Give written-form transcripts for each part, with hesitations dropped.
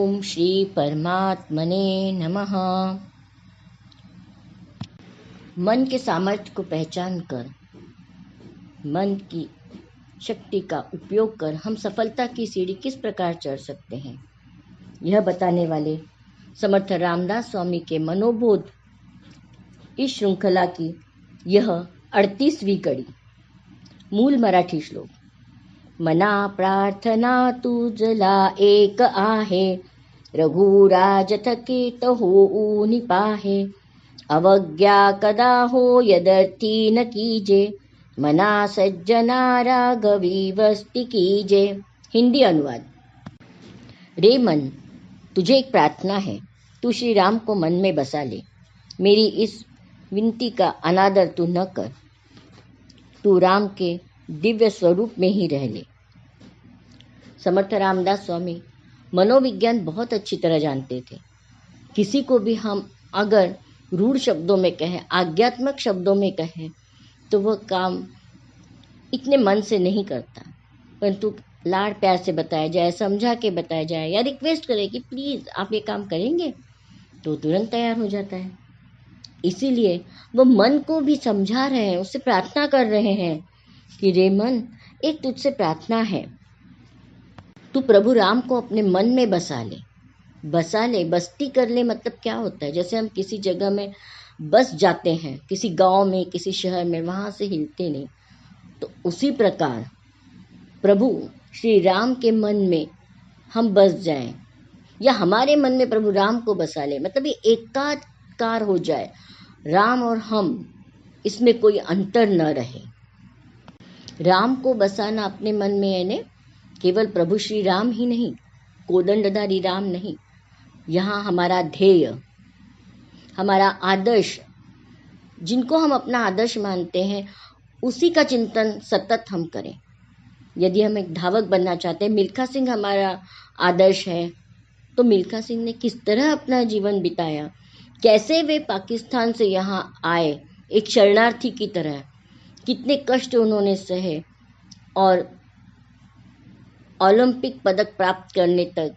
ओम श्री परमात्मने नमः। मन के सामर्थ्य को पहचान कर, मन की शक्ति का उपयोग कर हम सफलता की सीढ़ी किस प्रकार चढ़ सकते हैं, यह बताने वाले समर्थ रामदास स्वामी के मनोबोध इस श्रृंखला की यह 38वीं कड़ी। मूल मराठी श्लोक। मना प्रार्थना तुझला एक आहे, रघुराज थके होऊ निपाहे, अवज्ञा कदा हो यदर्थी न कीजे, मना सज्जना राघवी वस्ती कीजे। हिंदी अनुवाद। रे मन, तुझे एक प्रार्थना है, तू श्री राम को मन में बसा ले। मेरी इस विनती का अनादर तू न कर, तू राम के दिव्य स्वरूप में ही रह ले। समर्थ रामदास स्वामी मनोविज्ञान बहुत अच्छी तरह जानते थे। किसी को भी हम अगर रूढ़ शब्दों में कहें, आज्ञात्मक शब्दों में कहें, तो वह काम इतने मन से नहीं करता, परंतु लाड़ प्यार से बताया जाए, समझा के बताया जाए या रिक्वेस्ट करे कि प्लीज़ आप ये काम करेंगे, तो तुरंत तैयार हो जाता है। इसीलिए वो मन को भी समझा रहे हैं, उससे प्रार्थना कर रहे हैं कि रे मन, एक तुझसे प्रार्थना है, तू प्रभु राम को अपने मन में बसा ले। बसा ले, बस्ती कर ले, मतलब क्या होता है? जैसे हम किसी जगह में बस जाते हैं, किसी गांव में, किसी शहर में, वहां से हिलते नहीं, तो उसी प्रकार प्रभु श्री राम के मन में हम बस जाएं, या हमारे मन में प्रभु राम को बसा ले, मतलब ये एकाकार हो जाए, राम और हम, इसमें कोई अंतर न रहे। राम को बसाना अपने मन में, यानी केवल प्रभु श्री राम ही नहीं, कोदंडधारी राम नहीं, यहाँ हमारा ध्येय, हमारा आदर्श, जिनको हम अपना आदर्श मानते हैं, उसी का चिंतन सतत हम करें। यदि हम एक धावक बनना चाहते हैं, मिल्खा सिंह हमारा आदर्श है, तो मिल्खा सिंह ने किस तरह अपना जीवन बिताया, कैसे वे पाकिस्तान से यहाँ आए एक शरणार्थी की तरह, कितने कष्ट उन्होंने सहे और ओलंपिक पदक प्राप्त करने तक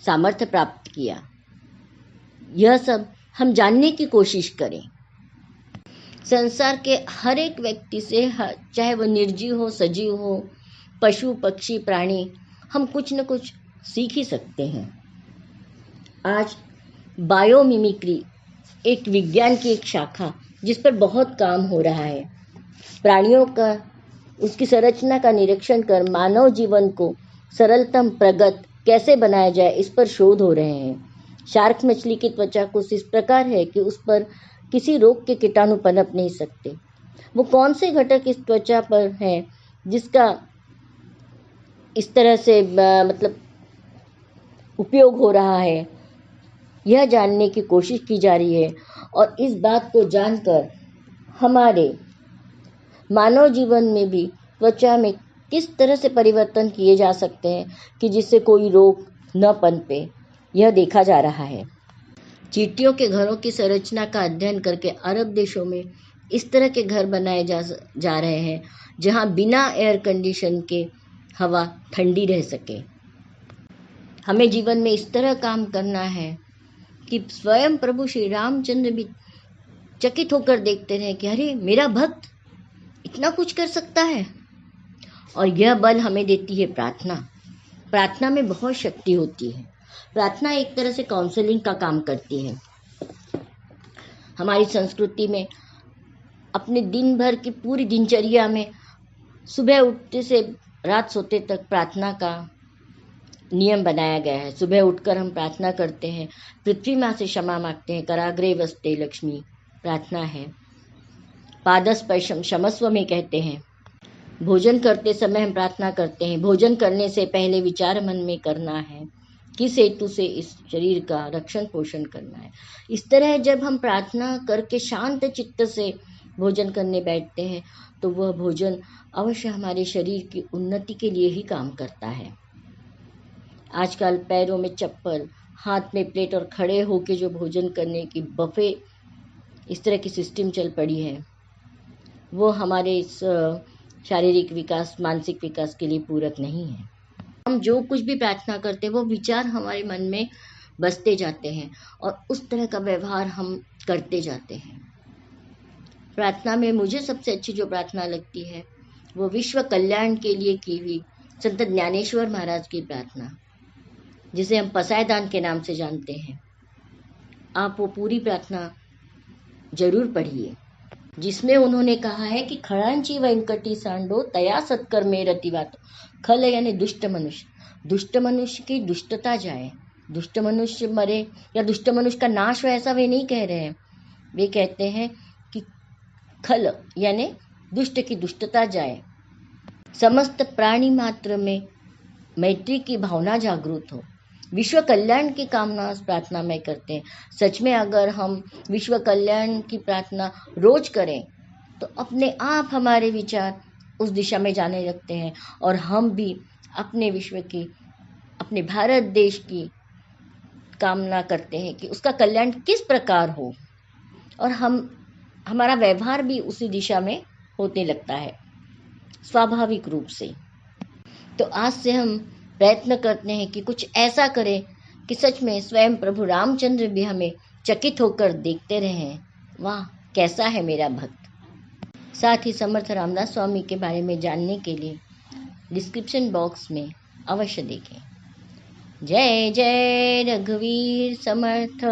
सामर्थ्य प्राप्त किया, यह सब हम जानने की कोशिश करें। संसार के हर एक व्यक्ति से, चाहे वह निर्जीव हो, सजीव हो, पशु पक्षी प्राणी, हम कुछ न कुछ सीख ही सकते हैं। आज बायोमिमिक्री एक विज्ञान की एक शाखा, जिस पर बहुत काम हो रहा है। प्राणियों का, उसकी संरचना का निरीक्षण कर मानव जीवन को सरलतम प्रगत कैसे बनाया जाए, इस पर शोध हो रहे हैं। शार्क मछली की त्वचा कुछ इस प्रकार है कि उस पर किसी रोग के कीटाणु पनप नहीं सकते। वो कौन से घटक इस त्वचा पर है जिसका इस तरह से मतलब उपयोग हो रहा है, यह जानने की कोशिश की जा रही है। और इस बात को जानकर हमारे मानव जीवन में भी त्वचा में किस तरह से परिवर्तन किए जा सकते हैं कि जिससे कोई रोग न पनपे, यह देखा जा रहा है। चींटियों के घरों की संरचना का अध्ययन करके अरब देशों में इस तरह के घर बनाए जा रहे हैं जहां बिना एयर कंडीशन के हवा ठंडी रह सके। हमें जीवन में इस तरह काम करना है कि स्वयं प्रभु श्री रामचंद्र भी चकित होकर देखते रहे कि अरे, मेरा भक्त इतना कुछ कर सकता है। और यह बल हमें देती है प्रार्थना। प्रार्थना में बहुत शक्ति होती है। प्रार्थना एक तरह से काउंसलिंग का काम करती है। हमारी संस्कृति में अपने दिन भर की पूरी दिनचर्या में सुबह उठते से रात सोते तक प्रार्थना का नियम बनाया गया है। सुबह उठकर हम प्रार्थना करते हैं, पृथ्वी माँ से क्षमा मांगते हैं, कराग्रे वसते लक्ष्मी प्रार्थना है, पादस्पर्शम क्षमस्व में कहते हैं। भोजन करते समय हम प्रार्थना करते हैं। भोजन करने से पहले विचार मन में करना है, किस हेतु से इस शरीर का रक्षण पोषण करना है। इस तरह जब हम प्रार्थना करके शांत चित्त से भोजन करने बैठते हैं, तो वह भोजन अवश्य हमारे शरीर की उन्नति के लिए ही काम करता है। आजकल पैरों में चप्पल, हाथ में प्लेट और खड़े होके जो भोजन करने की बफे इस तरह की सिस्टम चल पड़ी है, वो हमारे इस शारीरिक विकास, मानसिक विकास के लिए पूरक नहीं है। हम जो कुछ भी प्रार्थना करते हैं वो विचार हमारे मन में बसते जाते हैं और उस तरह का व्यवहार हम करते जाते हैं। प्रार्थना में मुझे सबसे अच्छी जो प्रार्थना लगती है वो विश्व कल्याण के लिए की हुई संत ज्ञानेश्वर महाराज की प्रार्थना, जिसे हम पसायदान के नाम से जानते हैं। आप वो पूरी प्रार्थना जरूर पढ़िए, जिसमें उन्होंने कहा है कि खड़ांची वेंकटी सांडो तया सत्कर्मे रतिवातो। खल यानी दुष्ट मनुष्य की दुष्टता जाए, दुष्ट मनुष्य मरे या दुष्ट मनुष्य का नाश हो, ऐसा वे नहीं कह रहे हैं। वे कहते हैं कि खल यानी दुष्ट की दुष्टता जाए, समस्त प्राणी मात्र में मैत्री की भावना जागृत हो, विश्व कल्याण की कामना प्रार्थना में करते हैं। सच में अगर हम विश्व कल्याण की प्रार्थना रोज करें तो अपने आप हमारे विचार उस दिशा में जाने लगते हैं और हम भी अपने विश्व की, अपने भारत देश की कामना करते हैं कि उसका कल्याण किस प्रकार हो, और हमारा व्यवहार भी उसी दिशा में होने लगता है स्वाभाविक रूप से। तो आज से हम प्रयत्न करते हैं कि कुछ ऐसा करें कि सच में स्वयं प्रभु रामचंद्र भी हमें चकित होकर देखते रहें, वाह कैसा है मेरा भक्त। साथ ही समर्थ रामदास स्वामी के बारे में जानने के लिए डिस्क्रिप्शन बॉक्स में अवश्य देखें। जय जय रघुवीर समर्थ।